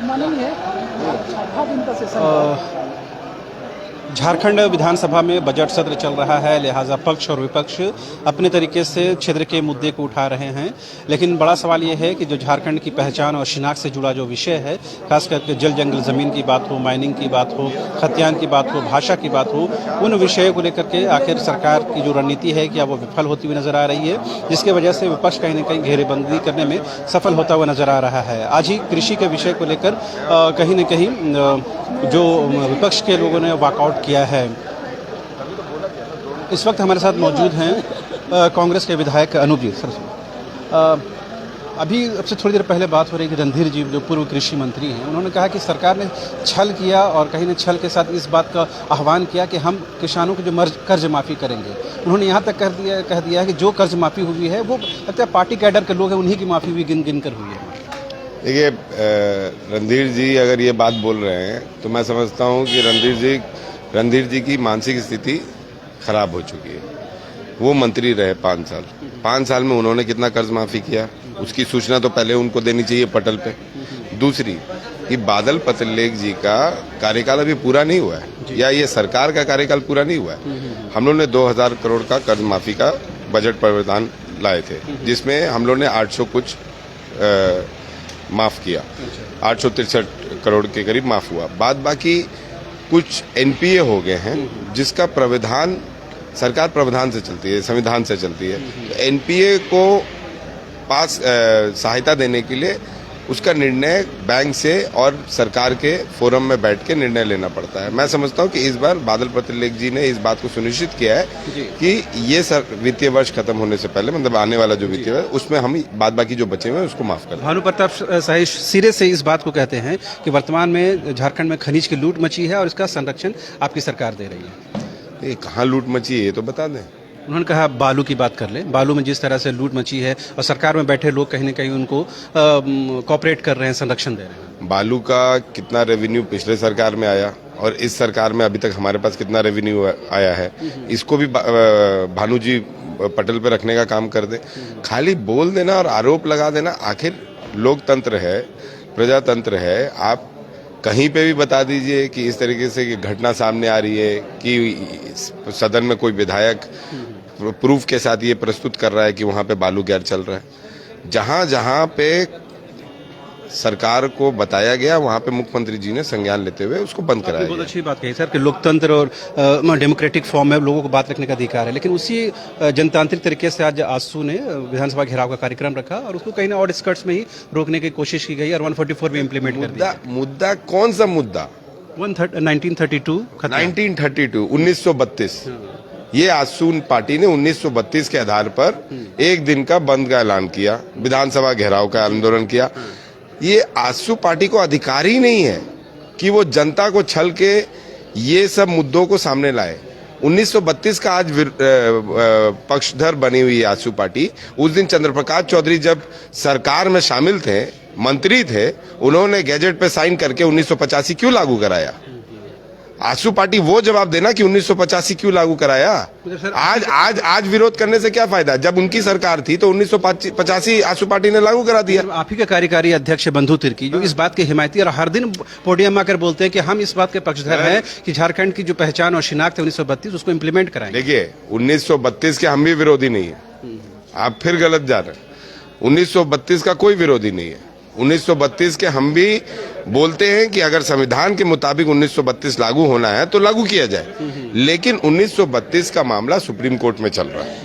माननीय छठा दिन का सेशन झारखंड विधानसभा में बजट सत्र चल रहा है, लिहाजा पक्ष और विपक्ष अपने तरीके से क्षेत्र के मुद्दे को उठा रहे हैं। लेकिन बड़ा सवाल यह है कि जो झारखंड की पहचान और शिनाख्त से जुड़ा जो विषय है, खास करके जल जंगल ज़मीन की बात हो, माइनिंग की बात हो, खतियान की बात हो, भाषा की बात हो, उन विषयों को लेकर के आखिर सरकार की जो रणनीति है क्या वो विफल होती हुई नजर आ रही है, जिसके वजह से विपक्ष कहीं न कहीं घेरेबंदी करने में सफल होता हुआ नजर आ रहा है। आज ही कृषि के विषय को लेकर कहीं न कहीं जो विपक्ष के लोगों ने वॉकआउट किया है। इस वक्त हमारे साथ मौजूद हैं कांग्रेस के विधायक अनूप जी। सर, अभी अब से थोड़ी देर पहले बात हो रही थी, रणधीर जी जो पूर्व कृषि मंत्री हैं, उन्होंने कहा कि सरकार ने छल किया और कहीं ने छल के साथ इस बात का आह्वान किया कि हम किसानों की जो कर्ज माफ़ी करेंगे। उन्होंने यहाँ तक कह दिया है कि जो कर्ज माफ़ी हुई है वो लगता है पार्टी कैडर के लोग हैं, उन्हीं की माफ़ी भी गिन कर हुई है। देखिए, रणधीर जी अगर ये बात बोल रहे हैं तो मैं समझता हूँ कि रणधीर जी की मानसिक स्थिति खराब हो चुकी है। वो मंत्री रहे 5 साल। 5 साल में उन्होंने कितना कर्ज माफी किया उसकी सूचना तो पहले उनको देनी चाहिए पटल पे। दूसरी कि बादल पत्रलेख जी का कार्यकाल अभी पूरा नहीं हुआ है, या ये सरकार का कार्यकाल पूरा नहीं हुआ है। हम लोग ने 2000 करोड़ का कर्ज माफी का बजट प्रावधान लाए थे, जिसमें हम लोग ने 800 कुछ माफ किया, 863 करोड़ के करीब माफ हुआ। बाद बाकी कुछ एनपीए हो गए हैं, जिसका प्रावधान सरकार प्रावधान से चलती है, संविधान से चलती है। तो एनपीए को पास सहायता देने के लिए उसका निर्णय बैंक से और सरकार के फोरम में बैठ के निर्णय लेना पड़ता है। मैं समझता हूं कि इस बार बादल पत्रलेख जी ने इस बात को सुनिश्चित किया है कि ये वित्तीय वर्ष खत्म होने से पहले, मतलब आने वाला जो वित्तीय वर्ष, उसमें हम बाद बाकी जो बचे हुए हैं उसको माफ कर दें। भानु प्रताप शाही सिरे से इस बात को कहते हैं कि वर्तमान में झारखंड में खनिज की लूट मची है और इसका संरक्षण आपकी सरकार दे रही है। ये कहाँ लूट मची है ये तो बता दें। उन्होंने कहा बालू की बात कर लें, बालू में जिस तरह से लूट मची है और सरकार में बैठे लोग कहीं न कहीं उनको कॉपरेट कर रहे हैं, संरक्षण दे रहे हैं। बालू का कितना रेवेन्यू पिछले सरकार में आया और इस सरकार में अभी तक हमारे पास कितना रेवेन्यू आया है, इसको भी भानु जी पटल पे रखने का काम कर दे। खाली बोल देना और आरोप लगा देना, आखिर लोकतंत्र है, प्रजातंत्र है। आप कहीं पे भी बता दीजिए कि इस तरीके से घटना सामने आ रही है कि सदन में कोई विधायक प्रूफ के साथ ये प्रस्तुत कर रहा है कि वहां पे बालू गैर चल रहा है। जहां जहां पे सरकार को बताया गया वहां पे मुख्यमंत्री जी ने संज्ञान लेते हुए उसको बंद कराया। बहुत अच्छी बात कही सर कि लोकतंत्र और डेमोक्रेटिक फॉर्म में लोगों को बात रखने का अधिकार है, लेकिन उसी जनतांत्रिक तरीके से आज आसू ने विधानसभा घेराव का कार्यक्रम रखा और उसको कहीं ना और स्कर्ट्स में ही रोकने की कोशिश की गई और 144 में इम्प्लीमेंट कर दिया। मुद्दा कौन सा मुद्दा? 1932 1932 ये आसू पार्टी ने 1932 के आधार पर एक दिन का बंद का ऐलान किया, विधानसभा घेराव का आंदोलन किया। ये आसू पार्टी को अधिकार ही नहीं है कि वो जनता को छल के ये सब मुद्दों को सामने लाए। 1932 का आज पक्षधर बनी हुई आसू पार्टी, उस दिन चंद्रप्रकाश चौधरी जब सरकार में शामिल थे, मंत्री थे, उन्होंने गैजेट पे साइन करके 1985 क्यों लागू कराया? आसू पार्टी वो जवाब देना कि 1985 क्यों लागू कराया। आज विरोध करने से क्या फायदा? जब उनकी सरकार थी तो 1985 आसू पार्टी ने लागू करा दिया। आप ही के कार्यकारी अध्यक्ष बंधु तिर्की जो इस बात के हिमायती और हर दिन पोडियम आकर बोलते हैं कि हम इस बात के पक्षधर हैं कि झारखंड की जो पहचान और शिनाख्त है 1932 उसको इम्प्लीमेंट कराएंगे। देखिए, 1932 के हम भी विरोधी नहीं है, आप फिर गलत जा रहे हैं। 1932 का कोई विरोधी नहीं है। 1932 के हम भी बोलते हैं कि अगर संविधान के मुताबिक 1932 लागू होना है तो लागू किया जाए, लेकिन 1932 का मामला सुप्रीम कोर्ट में चल रहा है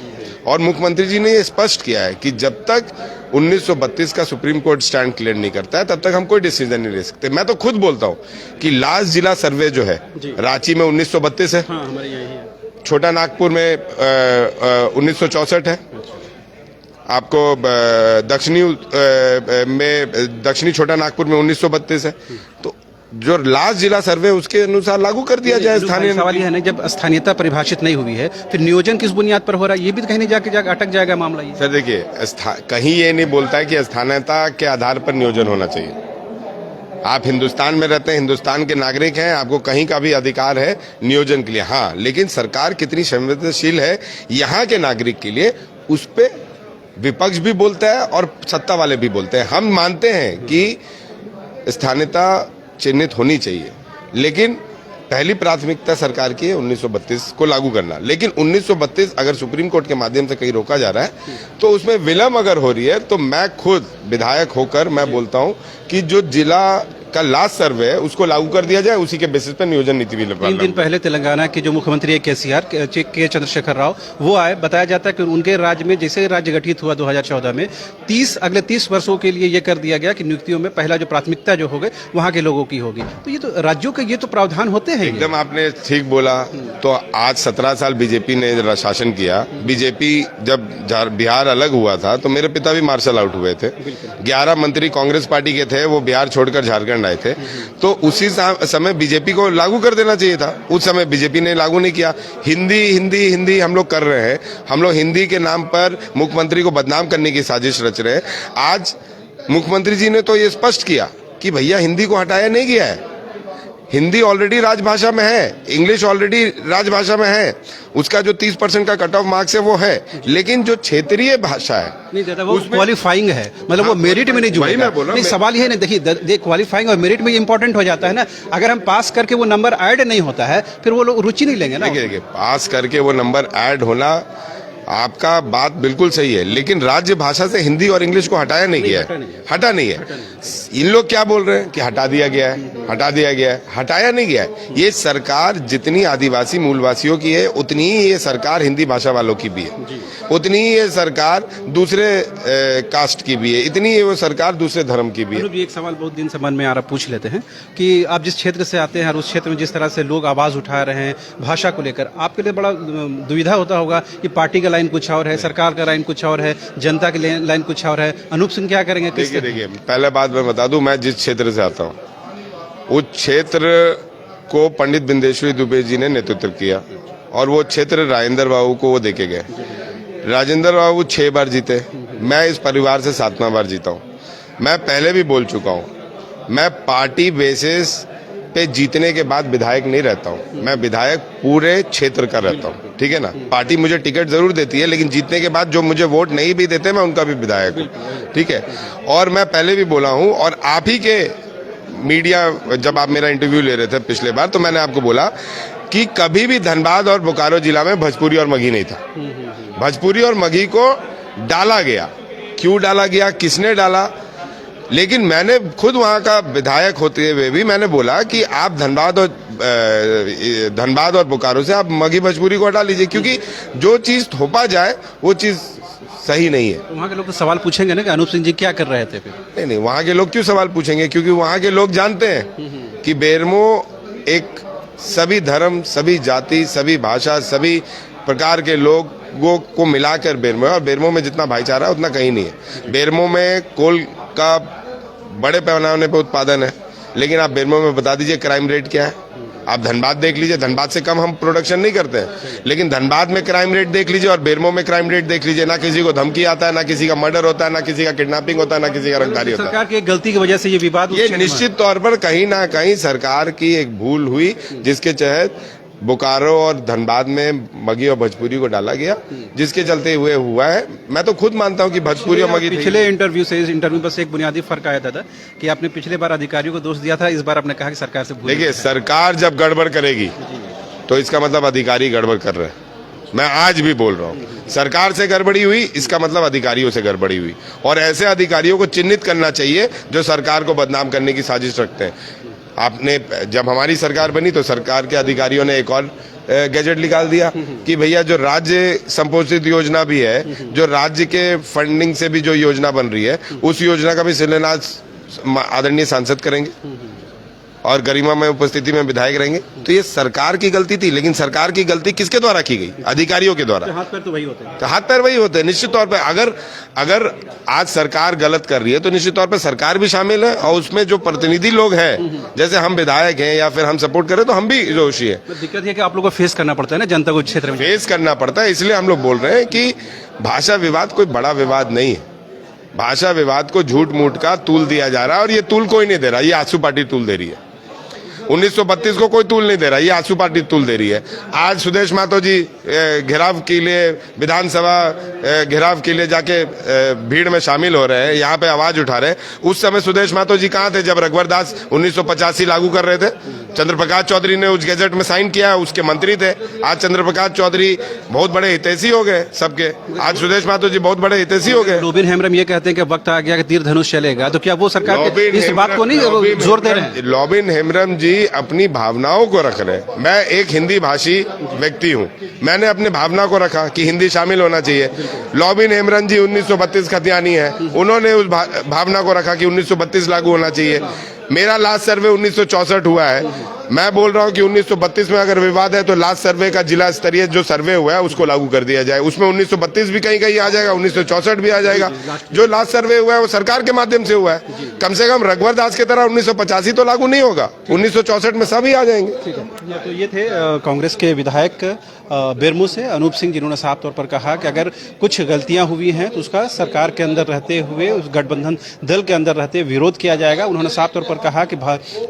और मुख्यमंत्री जी ने ये स्पष्ट किया है कि जब तक 1932 का सुप्रीम कोर्ट स्टैंड क्लियर नहीं करता है तब तक हम कोई डिसीजन नहीं ले सकते। मैं तो खुद बोलता हूँ कि लास्ट जिला सर्वे जो है रांची में 1932 है, छोटा नागपुर में 1964 है, आपको दक्षिणी छोटा नागपुर में 1932 है। तो जो लास्ट जिला सर्वे उसके अनुसार लागू कर दिया जाए। स्थानीय सवाल यह है ना, जब स्थानीयता परिभाषित नहीं हुई है फिर नियोजन किस बुनियाद पर हो रहा है, ये भी तो कहीं जाके अटक जाएगा मामला। ये सर देखिए, कहीं ये नहीं बोलता है कि स्थानीयता के आधार पर नियोजन होना चाहिए। आप हिंदुस्तान में रहते हैं, हिंदुस्तान के नागरिक हैं, आपको कहीं का भी अधिकार है नियोजन के लिए। हाँ, लेकिन सरकार कितनी संवेदनशील है यहाँ के नागरिक के लिए, उस पर विपक्ष भी बोलता है और सत्ता वाले भी बोलते हैं। हम मानते हैं कि स्थानीयता चिन्हित होनी चाहिए, लेकिन पहली प्राथमिकता सरकार की है 1932 को लागू करना। लेकिन 1932 अगर सुप्रीम कोर्ट के माध्यम से कहीं रोका जा रहा है तो उसमें विलम्ब अगर हो रही है, तो मैं खुद विधायक होकर मैं बोलता हूं कि जो जिला का लास्ट सर्वे है उसको लागू कर दिया जाए, उसी के बेसिस पर नियोजन नीति भी 3 दिन पहले तेलंगाना के जो मुख्यमंत्री है केसीआर के चंद्रशेखर राव, वो आए। बताया जाता है कि उनके राज्य में जैसे राज्य गठित हुआ 2014 में अगले 30 वर्षों के लिए ये कर दिया गया कि नियुक्तियों में पहला जो प्राथमिकता जो होगी वहां के लोगों की होगी। तो ये तो राज्यों के ये तो प्रावधान होते हैं। एकदम आपने ठीक बोला। तो आज 17 साल बीजेपी ने शासन किया। बीजेपी जब बिहार अलग हुआ था तो मेरे पिता भी मार्शल आउट हुए थे। 11 मंत्री कांग्रेस पार्टी के थे, वो बिहार छोड़कर झारखंड आए थे। तो उसी समय बीजेपी को लागू कर देना चाहिए था। उस समय बीजेपी ने लागू नहीं किया। हिंदी हिंदी हिंदी हम लोग कर रहे हैं। हम लोग हिंदी के नाम पर मुख्यमंत्री को बदनाम करने की साजिश रच रहे हैं। आज मुख्यमंत्री जी ने तो ये स्पष्ट किया कि भैया हिंदी को हटाया नहीं गया है। हिंदी ऑलरेडी राजभाषा में है, इंग्लिश ऑलरेडी राजभाषा में है। उसका जो 30% का कट ऑफ मार्क्स है वो है, लेकिन जो क्षेत्रीय भाषा है नहीं दादा वो क्वालिफाइंग है, मतलब वो मेरिट में नहीं जुड़ेगा। नहीं, सवाल ये नहीं, देखिए क्वालिफाइंग और मेरिट में इंपॉर्टेंट हो जाता है ना। अगर हम पास करके वो नंबर ऐड नहीं होता है फिर वो लोग रुचि नहीं लेंगे ना। देखिए पास करके वो नंबर ऐड होना, आपका बात बिल्कुल सही है, लेकिन राज्य भाषा से हिंदी और इंग्लिश को हटाया नहीं गया है। हटा नहीं है। इन लोग क्या बोल रहे हैं कि हटा दिया गया है, हटा दिया गया है। हटाया नहीं गया है। ये सरकार जितनी आदिवासी मूलवासियों की है उतनी ही ये सरकार हिंदी भाषा वालों की भी है, उतनी ही ये सरकार दूसरे कास्ट की भी है, इतनी ही वो सरकार दूसरे धर्म की भी है। एक सवाल बहुत दिन से मन में आ रहा, पूछ लेते हैं कि आप जिस क्षेत्र से आते हैं और उस क्षेत्र में जिस तरह से लोग आवाज उठा रहे हैं भाषा को लेकर, आपके लिए बड़ा दुविधा होता होगा कि पार्टी का लाइन कुछ और है, सरकार का लाइन कुछ और है, जनता की लाइन कुछ और है। अनूप सिंह क्या करेंगे? देखिए पहले बात मैं बता दूं, मैं जिस क्षेत्र से आता हूं उस क्षेत्र को पंडित बिंदेश्वरी दुबे जी ने नेतृत्व किया और वो क्षेत्र राजेंद्र बाबू को वो देके गए। राजेंद्र बाबू 6 बार जीते, मैं इस परिवार से 7वां बार जीता हूं। मैं पहले भी बोल चुका हूं, मैं पार्टी बेसिस पे जीतने के बाद विधायक नहीं रहता हूं, मैं विधायक पूरे क्षेत्र का रहता हूं। ठीक है ना। पार्टी मुझे टिकट जरूर देती है, लेकिन जीतने के बाद जो मुझे वोट नहीं भी देते मैं उनका भी विधायक हूं। ठीक है। और मैं पहले भी बोला हूं, और आप ही के मीडिया जब आप मेरा इंटरव्यू ले रहे थे पिछले बार, तो मैंने आपको बोला कि कभी भी धनबाद और बोकारो जिला में भोजपुरी और मगही नहीं था। भोजपुरी और मगही को डाला गया। क्यों डाला गया, किसने डाला? लेकिन मैंने खुद वहां का विधायक होते हुए भी मैंने बोला कि आप धनबाद और बोकारो से आप मगही भोजपुरी को हटा लीजिए, क्योंकि जो चीज थोपा जाए वो चीज सही नहीं है। तो वहाँ के लोग तो सवाल पूछेंगे ना कि अनूप सिंह जी क्या कर रहे थे फिर? नहीं, वहाँ के लोग क्यों सवाल पूछेंगे? क्योंकि वहाँ के लोग जानते हैं कि बेरमो एक सभी धर्म, सभी जाति, सभी भाषा, सभी प्रकार के लोगों को मिलाकर बेरमो है, और बेरमो में जितना भाईचारा है उतना कहीं नहीं है। बेरमो में कोल का बड़े पैमाने पर उत्पादन है, लेकिन आप बेरमो में बता दीजिए क्राइम रेट क्या है। आप धनबाद देख लीजिए, धनबाद से कम हम प्रोडक्शन नहीं करते हैं, लेकिन धनबाद में क्राइम रेट देख लीजिए और बेरमो में क्राइम रेट देख लीजिए। ना किसी को धमकी आता है, ना किसी का मर्डर होता है, ना किसी का किडनैपिंग होता है, ना किसी का रंगदारी होता है। सरकार की गलती की वजह से ये विवाद, ये निश्चित तौर पर कहीं ना कहीं सरकार की एक भूल हुई, जिसके तहत बोकारो और धनबाद में मगही और भोजपुरी को डाला गया, जिसके चलते हुए हुआ है। मैं तो खुद मानता हूं कि भोजपुरी और मगही पिछले इंटरव्यू से इस इंटरव्यू बस एक बुनियादी फर्क आया था कि आपने पिछले बार अधिकारियों को दोष दिया था, इस बार आपने कहा कि सरकार से भूल। देखिए, सरकार जब गड़बड़ करेगी तो इसका मतलब अधिकारी गड़बड़ कर रहे हैं। मैं आज भी बोल रहा हूं, सरकार से गड़बड़ी हुई इसका मतलब अधिकारियों से गड़बड़ी हुई, और ऐसे अधिकारियों को चिन्हित करना चाहिए जो सरकार को बदनाम करने की साजिश रखते हैं। आपने जब हमारी सरकार बनी तो सरकार के अधिकारियों ने एक और गैजेट निकाल दिया कि भैया जो राज्य संपोषित योजना भी है, जो राज्य के फंडिंग से भी जो योजना बन रही है, उस योजना का भी शिलान्यास आदरणीय सांसद करेंगे और गरिमा में उपस्थिति में विधायक रहेंगे। तो ये सरकार की गलती थी, लेकिन सरकार की गलती किसके द्वारा की गई? अधिकारियों के द्वारा। हाथ पैर तो वही होते हैं। तो हाथ पैर वही होते हैं निश्चित तौर पर। अगर आज सरकार गलत कर रही है तो निश्चित तौर पर सरकार भी शामिल है, और उसमें जो प्रतिनिधि लोग हैं, जैसे हम विधायक हैं या फिर हम सपोर्ट करें, तो हम भी दोषी है। दिक्कत है कि आप लोग को फेस करना पड़ता है ना, जनता को क्षेत्र में फेस करना पड़ता है। इसलिए हम लोग बोल रहे हैं कि भाषा विवाद कोई बड़ा विवाद नहीं है। भाषा विवाद को झूठ मूठ का तूल दिया जा रहा है, और ये तूल कोई नहीं दे रहा, ये आसू पार्टी तूल दे रही है। 1932 को कोई तूल नहीं दे रहा, ये आसू पार्टी तूल दे रही है। आज सुदेश महतो जी घेराव के लिए विधानसभा घेराव के लिए जाके भीड़ में शामिल हो रहे हैं, यहाँ पे आवाज उठा रहे हैं। उस समय सुदेश महतो जी कहाँ थे जब रघुवर दास 1985 लागू कर रहे थे? चंद्रप्रकाश चौधरी ने उस गैजेट में साइन किया, उसके मंत्री थे। आज चंद्रप्रकाश चौधरी बहुत बड़े हितैषी हो गए सबके, आज सुदेश महतो जी बहुत बड़े हितैषी हो गए। रोबिन हेम्ब्रम ये कहते हैं कि वक्त आ गया कि तीर धनुष चलेगा, तो क्या वो सरकार इस बात को नहीं जोर दे रहे हैं? रोबिन हेम्ब्रम जी अपनी भावनाओं को रख रहे हैं। मैं एक हिंदी भाषी व्यक्ति हूँ, मैंने अपने भावना को रखा कि हिंदी शामिल होना चाहिए। रोबिन हेम्ब्रम जी 1932 खतियानी है, उन्होंने उस भावना को रखा कि 1932 लागू होना चाहिए। मेरा लास्ट सर्वे 1964 हुआ है। मैं बोल रहा हूं कि 1932 में अगर विवाद है तो लास्ट सर्वे का जिला स्तरीय जो सर्वे हुआ है उसको लागू कर दिया जाए। उसमें 1932 भी कहीं कहीं आ जाएगा, 1964 भी आ जाएगा। जो लास्ट सर्वे हुआ है वो सरकार के माध्यम से हुआ है। कम से कम रघुवर दास की तरह 1985 तो लागू नहीं होगा, 1964 में सभी आ जाएंगे। तो ये थे कांग्रेस के विधायक बेरमू से अनूप सिंह, जिन्होंने साफ तौर पर कहा कि अगर कुछ गलतियां हुई हैं तो उसका सरकार के अंदर रहते हुए, उस गठबंधन दल के अंदर रहते हुए विरोध किया जाएगा। उन्होंने साफ तौर पर कहा कि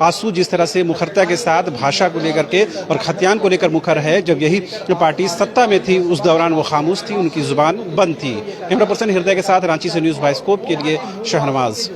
आंसू जिस तरह से मुखरता के साथ भाषा को लेकर के और खतियान को लेकर मुखर है, जब यही जो पार्टी सत्ता में थी उस दौरान वो खामोश थी, उनकी जुबान बंद थी। कैमरा पर्सन हृदय के साथ रांची से न्यूज़ बाइस्कोप के लिए शाहनवाज।